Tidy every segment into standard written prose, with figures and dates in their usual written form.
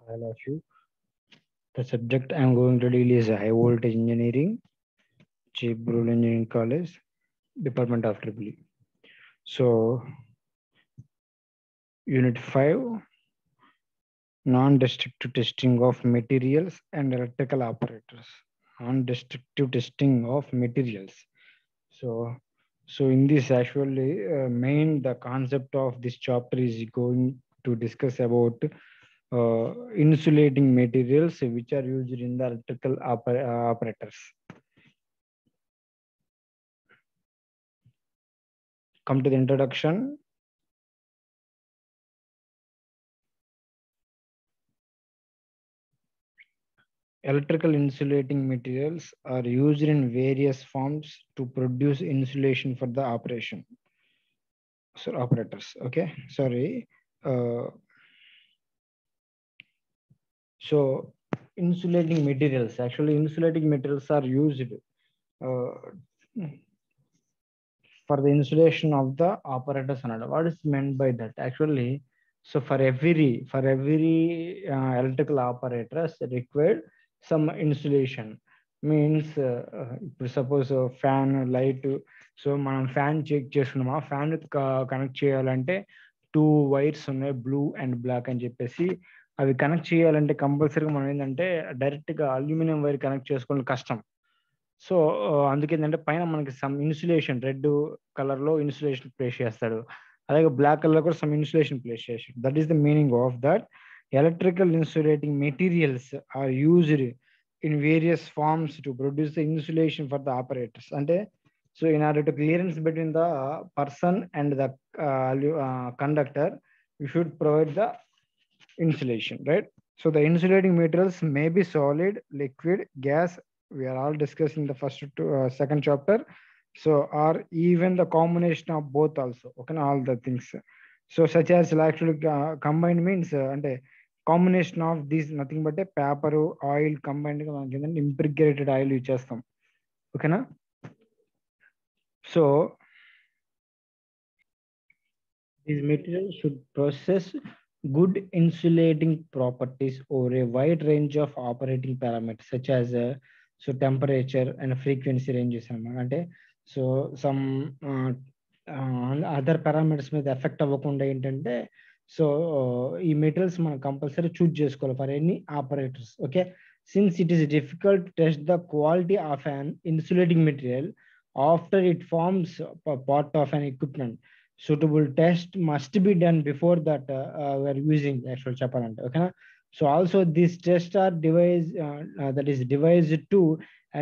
I love you. The subject I'm going to deal is high voltage engineering, Cheap Brule Engineering College, Department of Triple E. So, Unit 5, non-destructive testing of materials and electrical operators. Non-destructive testing of materials. So, so in this actually the concept of this chapter is going to discuss about insulating materials which are used in the electrical operators. Come to the introduction. Electrical insulating materials are used in various forms to produce insulation for the operation. So operators, okay, sorry. So insulating materials, actually insulating materials are used uh, for the insulation of the apparatus. What is meant by that? Actually, so for every electrical apparatus required some insulation. Means ఇప్పుడు suppose fan light, so మనం fan check చేసుకున్నాం, ఆ fan connect చేయాలంటే 2 wires ఉన్నాయి, blue and black అని చెప్పేసి. అవి connect చేయాలంటే కంపల్సరీగా మనం ఏంటంటే డైరెక్ట్గా అల్యూమినియం వైర్ కనెక్ట్ చేసుకోవడం కష్టం. సో అందుకేంటంటే పైన మనకి సమ్ ఇన్సులేషన్ రెడ్ కలర్ లో ఇన్సులేషన్ ప్లేస్ చేస్తాడు, అలాగే బ్లాక్ కలర్ కూడా సమ్ ఇన్సులేషన్ ప్లేస్ చేస్తాడు. That is the meaning of that. Electrical insulating materials are used in various forms to produce the insulation for the operators. అంటే so in order to clearance between the person and the conductor, you should provide the insulation, right? So the insulating materials may be solid, liquid, gas. We are all discussing the second chapter. So or even the combination of both also. Okay, all the things. So such as actually combined means and a combination of these nothing but a paper oil combined impregnated oil use chestam. Okay na? So these materials should possess good insulating properties over a wide range of operating parameters such as so temperature and frequency ranges అంటే so some other parameters మీద effect అవ్వకుండా ఏంటంటే so ఈ materials మనం compulsory choose చేసుకోవాలి for any operators. Okay, since it is difficult to test the quality of an insulating material after it forms part of an equipment, suitable test must be done before that we are using actual chapalante. Okay, so also these tests are devised to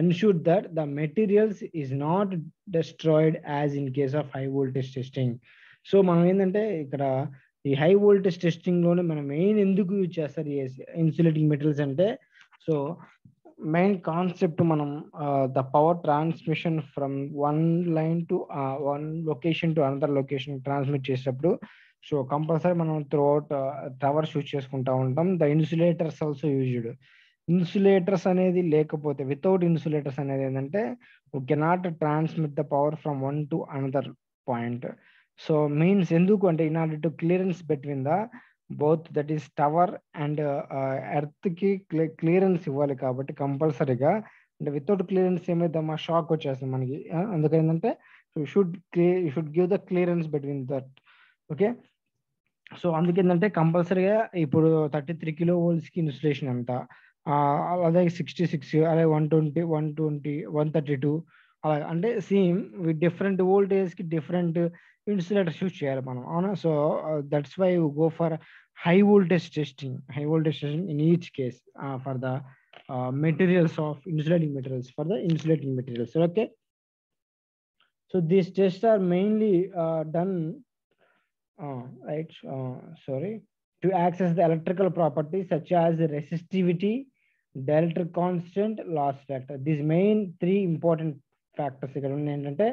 ensure that the materials is not destroyed as in case of high voltage testing. So మనం ఏంటంటే ఇక్కడ ఈ high voltage testing లోనే మనం main ఎందుకు use చేస్తారు ఈ insulating materials అంటే, సో మెయిన్ కాన్సెప్ట్ మనం the power transmission from one line to one location to another location transmit చేసేటప్పుడు సో కంపల్సరీ మనం త్రూఅవుట్ టవర్స్ యూజ్ చేసుకుంటా ఉంటాం. The insulators also used. Insulators అనేది లేకపోతే వితౌట్ ఇన్సులేటర్స్ అనేది ఏంటంటే we cannot transmit the power from one to another point. So means ఎందుకు అంటే in order to clearance between the both that is tower and earth కి clearance ఇవ్వాలి కాబట్టి కంపల్సరీగా, అంటే వితౌట్ క్లియరెన్స్ ఏమైందమ్మా షాక్ వచ్చేస్తుంది మనకి. అందుకేంటంటే should give the clearance between that. Okay, so అందుకేంటంటే కంపల్సరీగా ఇప్పుడు 33 కిలో వోల్ట్స్ కి ఇన్సులేషన్ ఎంత, అలాగే 66, అలాగే 120, 120, 132 అలా అంటే సేమ్ విత్ డిఫరెంట్ వోల్టేజ్ కి డిఫరెంట్ ఇన్సులేటర్స్ యూజ్ చేయాలి మనం, అవునా? So that's why go for high voltage testing in each case for the materials of insulating materials, for the insulating materials. Okay, so these tests are mainly done right sorry to access the electrical properties such as resistivity, dielectric constant, loss factor. These main three important factors ఇక్కడ ఏంటంటే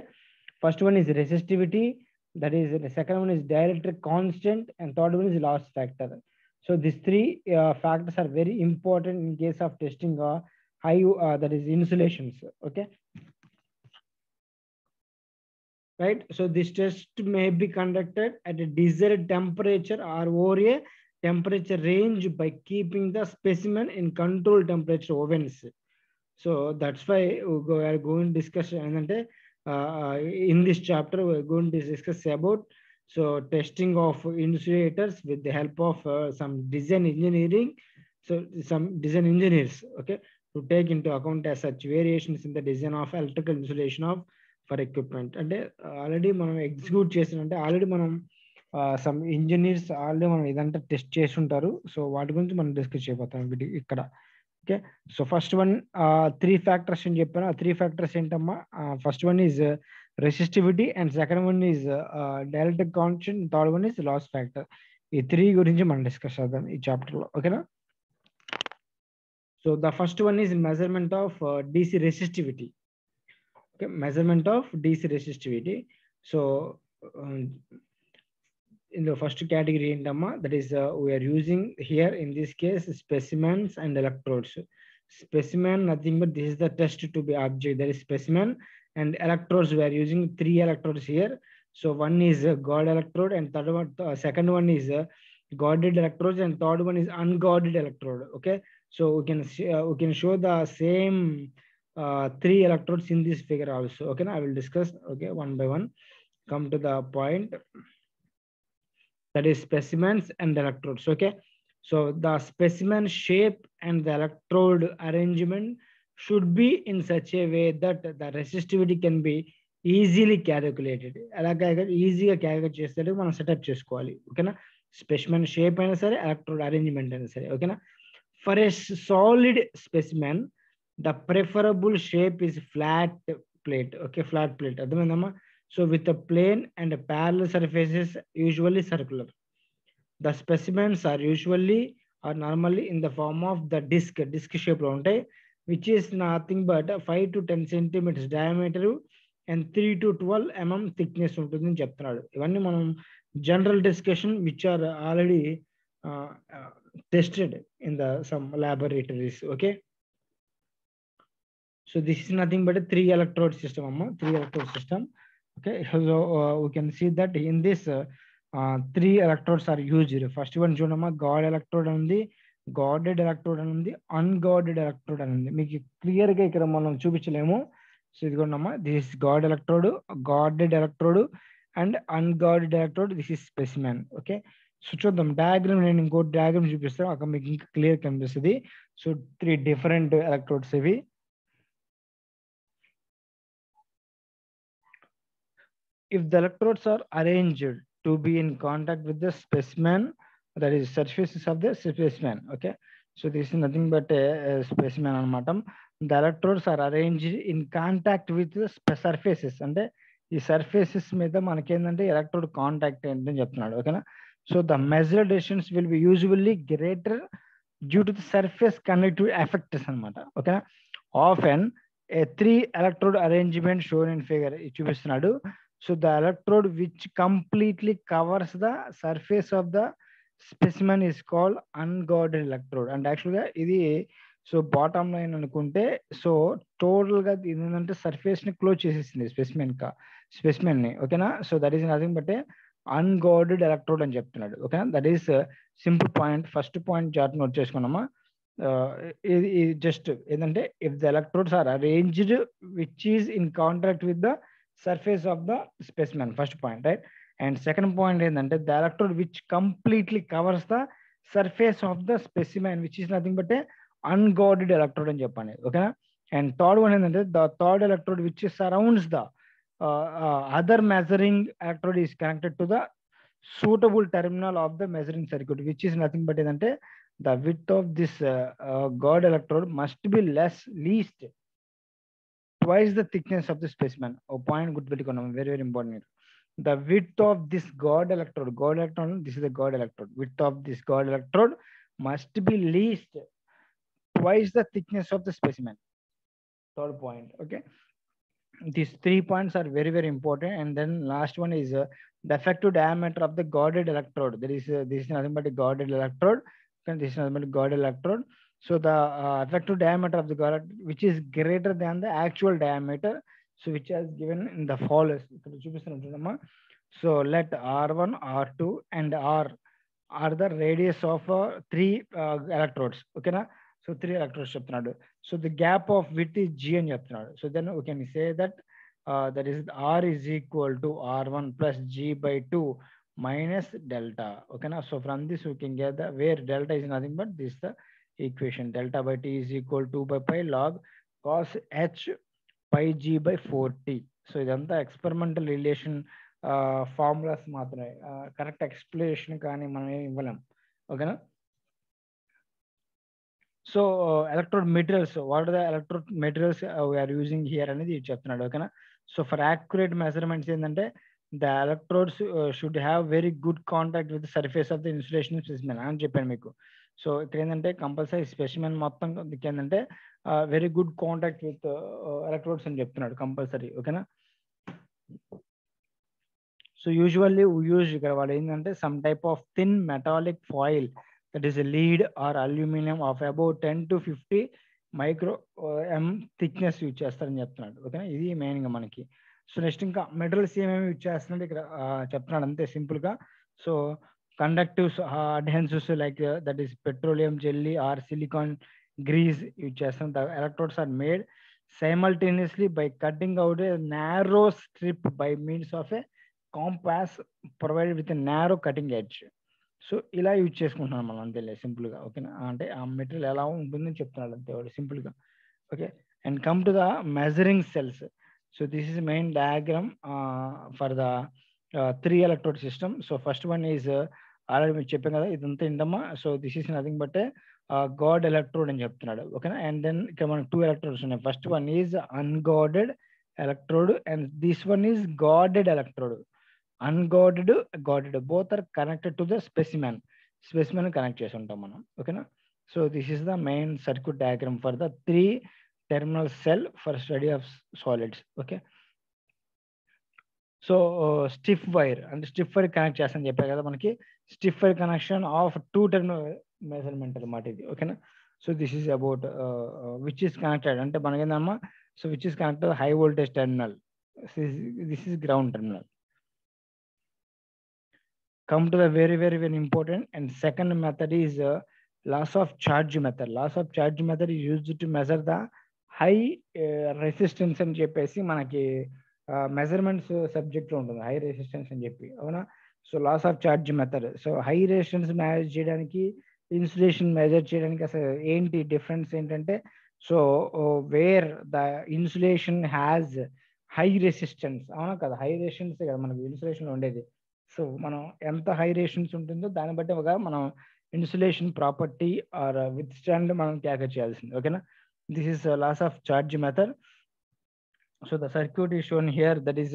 first one is resistivity, that is the second one is dielectric constant, and third one is loss factor. So these three factors are very important in case of testing high that is insulations. Okay, right? So this test may be conducted at a desired temperature or over a temperature range by keeping the specimen in controlled temperature ovens. So that's why we are going to discuss and in this chapter we're going to discuss about so testing of insulators with the help of some design engineering. So some design engineers, okay, to take into account as such variations in the design of electrical insulation of for equipment. And already మనం execute చేసినంటే already మనం some engineers already మనం ఇదంతా test చేసి ఉంటారు. So వాటి గురించి మనం discuss చేయబోతాం ఇక్కడ. Okay, so first one, three factors in Japan. Three factors in first one is resistivity, and second one is dielectric constant, third one is loss factor. These three gurinchi మనం discuss చేద్దాం ఈ chapter లో. Okay na? So the first one is measurement of DC resistivity. Okay, measurement of DC resistivity. So in the first category in Dhamma, that is we are using here in this case specimens and electrodes. Specimen, nothing but this is the test to be object, that is specimen, and electrodes we are using 3 electrodes here. So one is God electrode, and third one, second one is guarded electrodes, and third one is unguarded electrode. Okay, so we can show the same 3 electrodes in this figure also. Okay, now I will discuss, okay, one by one. Come to the point, that is specimens and electrodes. Okay, so the specimen shape and the electrode arrangement should be in such a way that the resistivity can be easily calculated. అలాగా ఈజీగా calculate చేసేటట్టు మనం setup చేసుకోవాలి. ఓకేనా, specimen shape అయినా సరే, electrode arrangement అయినా సరే. ఓకేనా, for a solid specimen the preferable shape is flat plate. Okay, flat plate అర్థమైందమ్మా. So with a plane and a parallel surfaces, usually circular. The specimens are usually or normally in the form of the disc shape lo untai, which is nothing but 5 to 10 centimeters diameter and 3 to 12 mm thickness untundini cheptunadu. Ivanni manam general discussion which are already tested in the some laboratories. Okay, so this is nothing but a 3 electrode system amma, 3 electrode system. Okay, so we can see that in this 3 electrodes are used. First one చూడమ్మా, God electrode ఉంది, guarded electrode అని ఉంది, unguarded electrode అని ఉంది. మీకు clear గా ఇక్కడ మనం చూపించలేము. సో ఇదిగోండమ్మా, this guard electrode, guarded electrode and unguarded electrode. This is specimen. Okay, so చూద్దాం డయాగ్రామ్. నేను ఇంకో డయాగ్రామ్ చూపిస్తాను, అక్కడ మీకు ఇంకా క్లియర్ కనిపిస్తుంది. సో 3 డిఫరెంట్ ఎలక్ట్రోడ్స్ ఇవి. If the electrodes are arranged to be in contact with the specimen, that is surfaces of the specimen. Okay, so this is nothing but a specimen anamatam. The electrodes are arranged in contact with the surfaces, and ఈ surfaces మీద మనకి ఏంటంటే electrode contact ఏంటని చెప్తున్నాడు. ఓకేనా, so the measured distance will be usually greater due to the surface conductive effects అనమాట. ఓకేనా, often a 3 electrode arrangement shown in figure చూపిస్తున్నాడు. So the electrode which completely covers the surface of the specimen is called unguarded electrode. And actually ఇది so bottom line అనుకుంటే, so total గా ఏంటంటే surface ని close చేసేసింది specimen ని. ఓకేనా, so that is nothing but unguarded electrode అని చెప్తున్నాడు. ఓకేనా, that is simple point. First point chart note చేసుకున్నామా. ఇది జస్ట్ ఏంటంటే if the electrodes are arranged which is in contact with the surface of the specimen, first point, right? And second point ఏంటంటే the electrode which completely covers the surface of the specimen, which is nothing but a unguarded electrode అని చెప్పండి. ఓకేనా, and third one ఏంటంటే the third electrode which surrounds the other measuring electrode is connected to the suitable terminal of the measuring circuit, which is nothing but ఏంటంటే the width of this guard electrode must be least twice the thickness of the specimen. Oh, point good, very very important. The width of this guard electrode, this is the guard electrode. Width of this guard electrode must be least twice the thickness of the specimen. Third point. Okay, these 3 points are very very important. And then last one is the effective diameter of the guarded electrode. There is this is nothing but a guarded electrode, and this is nothing but a guarded electrode. So the effective diameter of the guard, which is greater than the actual diameter, so which is given in the follows. So let R1, R2 and R are the radius of 3 electrodes. Okay na? So 3 electrodes చెప్తున్నాడు. So the gap of width is G అని చెప్తున్నాడు. So then we can say that that is R is equal to R1 plus G by 2 minus delta. Okay na? So from this we can get the where delta is nothing but this the equation. Delta by T is equal to 2 by pi log cos H pi G by 4T. So ఇదంతా experimental relation ఫార్ములాస్ మాత్రమే, correct explanation కానీ మనం ఏమి ఇవ్వలేం. ఓకేనా? So electrode materials, what are the electrode materials we're using here అనేది చెప్తున్నాడు. ఓకేనా? సో ఫర్ యాక్యురేట్ మెజర్మెంట్స్ ఏంటంటే the electrodes should have very good contact with surface of the insulation specimen అని చెప్పాను మీకు. సో ఇక్కడ ఏంటంటే కంపల్సరీ స్పెసిమెన్ మొత్తం ఏంటంటే very good contact with electrodes అని చెప్తున్నాడు కంపల్సరీ. ఓకేనా? సో యూజువల్లీ యూజ్ ఇక్కడ వాళ్ళు ఏంటంటే some type of thin metallic foil that is lead or aluminium of about 10 to 50 micro m thickness use చేస్తారని చెప్తున్నాడు. ఓకేనా? ఇది మెయిన్గా మనకి. సో నెక్స్ట్ ఇంకా మెటీరియల్స్ ఏమేమి యూజ్ చేస్తున్నాడు ఇక్కడ చెప్తున్నాడు అంతే సింపుల్గా. So conductives adhesives like that is petroleum jelly or silicone grease use చేస్తాం. The electrodes are made simultaneously by cutting out a narrow strip by means of a compass provided with narrow cutting edge. So ఇలా use చేసుకుంటున్నాం మనం అంతేలే సింపుల్గా. ఓకేనా? అంటే ఆ material ఎలా ఉంటుందని చెప్తున్నాడు అంతే వాడు సింపుల్గా. Okay, and come to the measuring cells. So this is main diagram for the 3 electrode system. So first one is already మీకు చెప్పాను కదా ఇదంతా ఏంటమ్మా. So this is nothing but God electrode అని చెప్తున్నాడు. ఓకేనా? అండ్ దెన్ ఇక్కడ మనకు 2 electrodes ఉన్నాయి. First one is unguarded electrode and this one is guarded electrode. Unguarded, guarded both are connected to the specimen. Specimen connect చేసి ఉంటాం మనం. ఓకేనా? So this is the main circuit diagram for the 3 terminal cell for study of solids. Okay, so stiff wire అంటే stiff wire connect చేస్తాను చెప్పారు కదా మనకి. Stiff wire connection of 2 terminal measurement అనమాట ఇది. ఓకేనా? So this is about which is connected అంటే మనకేందమ్మా. So which is connected high voltage terminal, this is ground terminal. Come to the very important and second method is loss of charge method. Loss of charge method is used to measure the high resistance అని చెప్పేసి మనకి measurements subject లో ఉంటుంది high resistance అని చెప్పి. అవునా? So loss of charge method. So high resistance manage చేయడానికి, insulation measure చేయడానికి అసలు ఏంటి డిఫరెన్స్ ఏంటంటే, so where the insulation has high resistance. అవునా కదా? హై రెసిస్టెన్స్ కదా మనకి ఇన్సులేషన్ లో ఉండేది. సో మనం ఎంత హై రేషన్స్ ఉంటుందో దాన్ని బట్టి ఒక మనం insulation property or withstand మనం క్యాల్కులేట్ చేయాల్సింది. ఓకేనా? This is loss of charge method. So the circuit is shown here that is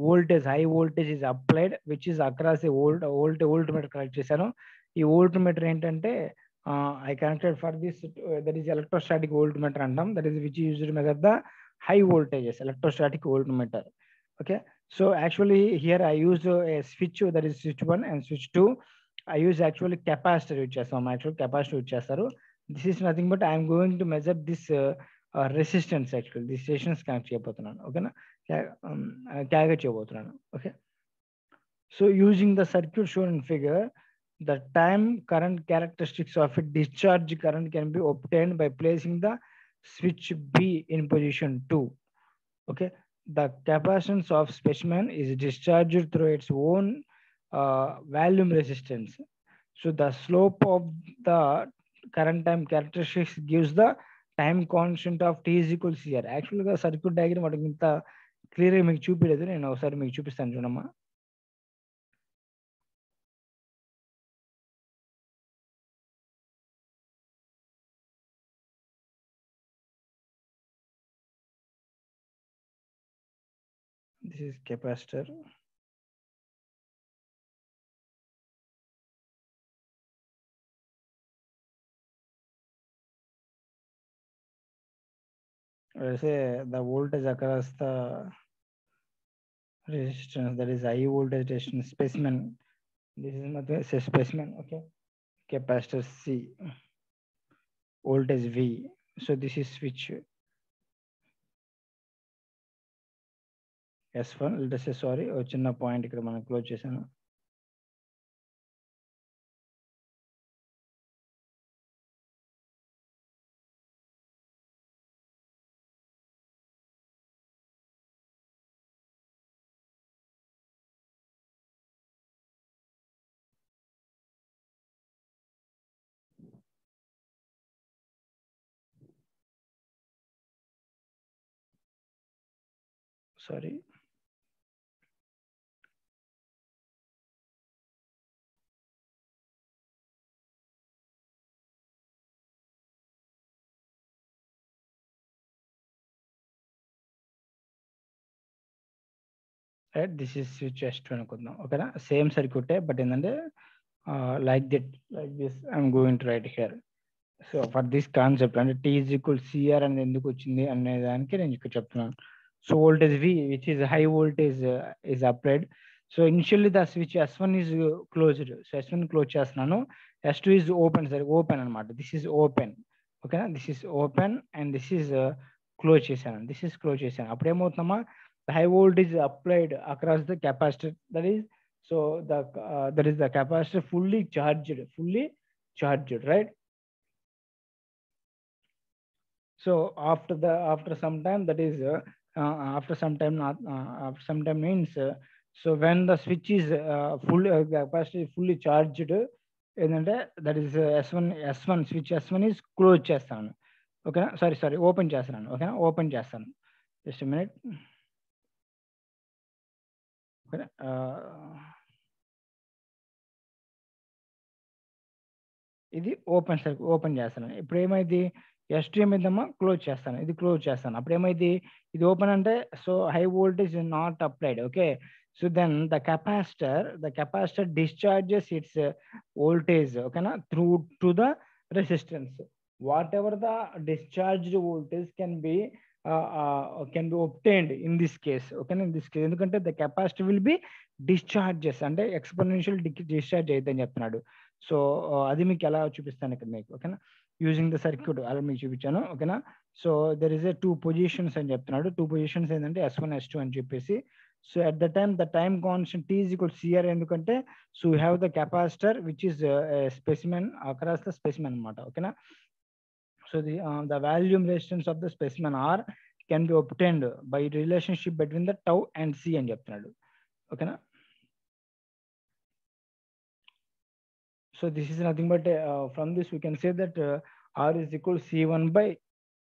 voltage, high voltage is applied which is across a voltmeter connect చేశాను. ఈ voltmeter ఏంటంటే I connected for this that is electrostatic voltmeter అంటాం. That is which used measure the high voltages, electrostatic voltmeter. Okay, so actually here I use a switch, that is switch 1 and switch 2. I use actually capacitor use chestam, actually capacitor use chestaru. This is nothing but I am going to measure this resistance. Actually this resistance connect cheyabothunanu. Okay na, calculate cheyabothunanu. Okay, so using the circuit shown in figure, the time current characteristics of a discharge current can be obtained by placing the switch B in position 2. Okay, the capacitance of specimen is discharged through its own volume resistance. So the slope of the current time characteristics gives the time constant of t is equal to here. Actually the circuit diagram వాటికి ఇంత క్లియర్గా మీకు చూపించలేదు, నేను ఒకసారి మీకు చూపిస్తాను చూడమ్మా. This is capacitor. Say the voltage across the resistance, that is high voltage resistance specimen. This is not a specimen. Okay, capacitor C, voltage V. So this is switch S1. Let us say sorry, చిన్న point ఇక్కడ మనం close చేశాను. sorry. Right, this is switch S2 అనుకుందాం. ఓకేనా, same సర్క్యూటే, but ఏంటంటే like that, like this I'm going to write here. So for this concept అంటే T is equal CR అనేది ఎందుకు వచ్చింది అనే దానికి నేను ఇక్కడ చెప్తున్నాను. So voltage V which is high voltage is applied. So initially the switch S1 is closed. So S1 close చేస్తున్నాను, S2 ఈజ్ ఓపెన్. సరే, ఓపెన్ అనమాట. This is open. ఓకేనా, this is open and this is close చేశాను. This is close చేశాను. అప్పుడు ఏమవుతుందమ్మా, the high voltage applied across the capacitor. That is, so that is the capacitor fully charged, right? So after some time, that is after some time, not after some time means so when the switch is full, capacitor is fully charged, ఏంటంటే that is S1 switch S1 is close చేస్తాను. ఓకేనా, sorry open చేస్తున్నాను. ఓకేనా, open చేస్తాను. Just minute. ఓకేనా, ఇది open చేస్తాను. ఇప్పుడు ఏమైంది, S2 ఏమైందమ్మా, క్లోజ్ చేస్తాను. ఇది క్లోజ్ చేస్తాను. అప్పుడు ఏమైంది, ఇది ఓపెన్ అంటే so high voltage not applied. Okay, so then the capacitor discharges its voltage. ఓకేనా, through to the resistance. Whatever the discharged voltage can be obtained in this case. ఓకేనా, in this case ఎందుకంటే the capacitor will be discharges అంటే exponential discharge అయిద్దని చెప్తున్నాడు. సో అది మీకు ఎలా చూపిస్తాను ఇక్కడ మీకు. ఓకేనా, యూజింగ్ ద సర్క్యూట్ అలా మీకు చూపించాను. ఓకేనా, so there is a 2 positions అని చెప్తున్నాడు. 2 పొజిషన్స్ ఏంటంటే S1 S2 అని చెప్పేసి. So at the time constant T is equal CR. ఎందుకంటే so you have the capacitor which is specimen across the specimen అనమాట. ఓకేనా, so the volume resistance of the specimen R can be obtained by relationship between the tau and C అని చెప్తున్నాడు. ఓకేనా, so this is nothing but from this we can say that R is equal C1 by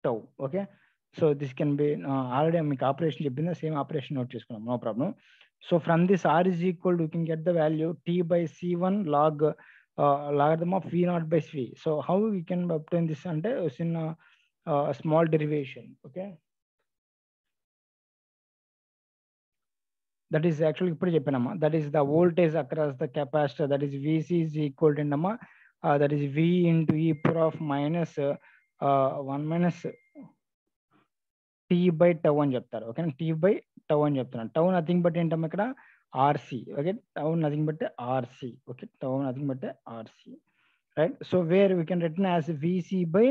tau. Okay, so this can be already మీకు operation చెప్పింది, same operation note చేసుకున్నాం, no problem. So from this R is equal to, you can get the value T by C1 log logarithm of V naught by V. So how we can obtain this అంటే in a small derivation. Okay, that is actually ఇప్పుడు చెప్పానమ్మా, that is the voltage across the capacitor, that is VC is equal to అమ్మా that is V into e power of minus 1 minus T by tau అని చెప్తారు. Okay, T by tau అని చెప్తున్నాను. Tau nothing but ఏంటమ్మా ఇక్కడ RC. Okay, tau nothing but RC. Okay, tau nothing but RC, right? So where we can written as VC by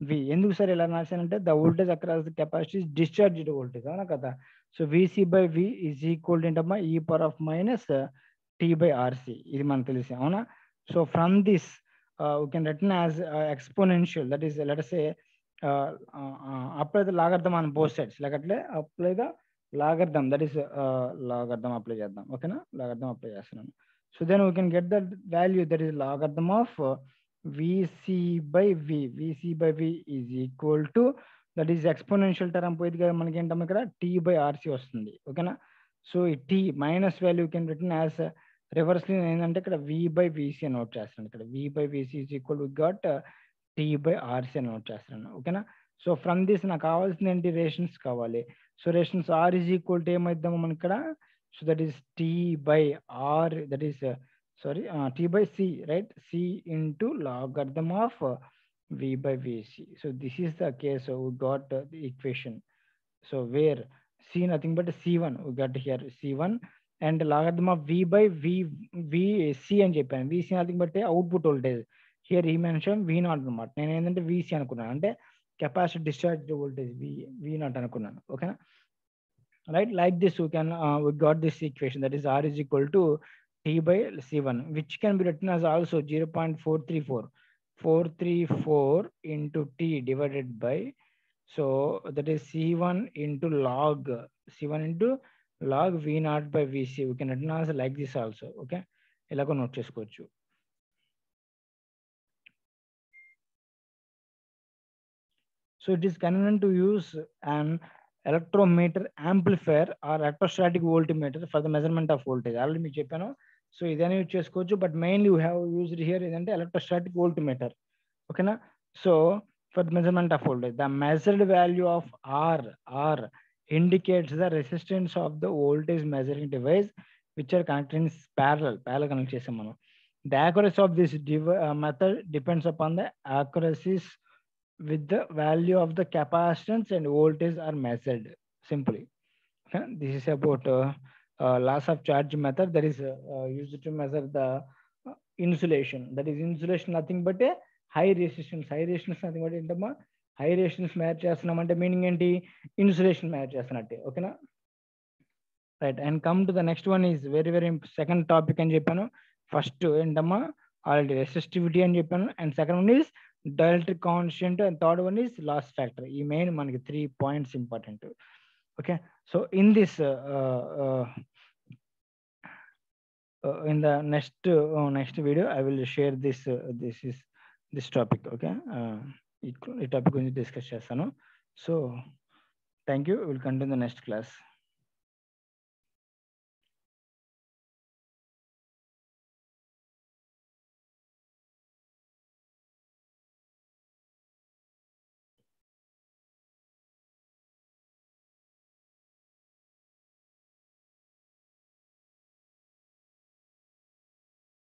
V. ఎందుకు sir ఇలా రాశానంటే the voltage across the capacity discharged voltage, అవునా కదా? సో VC by V is equal to ఏంటమ్మా e power of minus T by RC. ఇది మనకు తెలిసి, అవునా? సో from this we can written as exponential, that is let us say apply the logarithm on both sides. లేకట్లే apply the logarithm, that is logarithm apply చేద్దాం. ఓకేనా, logarithm apply చేస్తున్నాను. So then we can get the value, that is logarithm of VC by V. VC by V is equal to, that is exponential term పోయింది కదా మనకి, ఏంటమ్మా ఇక్కడ T by RC వస్తుంది. ఓకేనా, సో ఈ T minus value can written as reversely ఏంటంటే ఇక్కడ V by VC అని నోట్ చేస్తాను. ఇక్కడ V by VC is equal to got T by RC అని నోట్ చేస్తున్నాను. ఓకేనా, సో ఫ్రమ్ దిస్ నాకు కావాల్సిన ఏంటి, రేషన్స్ కావాలి. So rations R is equal to ఏమైద్దాము మనకి ఇక్కడ, so that is T by R, that is T by C, right? C into logarithm of V by VC. So this is the case. So we got the equation. So where C nothing but C1, we got here C1 and logarithm of V by VC అని చెప్పాను. VC nothing but output voltage. Here he mentioned V naught అనమాట. నేను ఏంటంటే VC అనుకున్నాను, అంటే capacity discharge voltage V naught అనుకున్నాను. ఓకేనా, right? Like this we can we got this equation, that is R is equal to T by C1, which can be written as also 0.434 into T divided by, so that is C1 into log V naught by VC. We can written as like this also. Okay, ఇలాగ note చేసుకోవచ్చు. So it is convenient to use an electrometer amplifier or electrostatic voltmeter for the measurement of voltage. Already మీకు చెప్పాను. So ఇదైనా use చేసుకోవచ్చు, but mainly you have used here ఏంటంటే electrostatic voltmeter. ఓకేనా? So for the measurement of voltage, the measured value of R indicates the resistance of the voltage measuring device which are connected in parallel connect చేసాం మనం. The accuracy of this method depends upon the accuracies with the value of the capacitance and voltage are measured simply. Okay? This is about loss of charge method that is used to measure the insulation. That is insulation nothing but a high resistance. High resistance nothing but ఏంటమ్మా high resistance match చేస్తున్నాం అంటే meaning ఏంటి? Insulation match చేస్తున్నట్టే. ఓకేనా? Right. And come to the next one is very very second topic అని చెప్పాను. First ఏంటమ్మా already resistivity అని చెప్పాను, and second one is dielectric constant, and third one is loss factor. ఈ మెయిన్ మనకి 3 points important. Okay, so in this in the next video I will share this topic. Okay, ఈ topic గురించి discuss చేస్తాను. So thank you. Will continue the next class.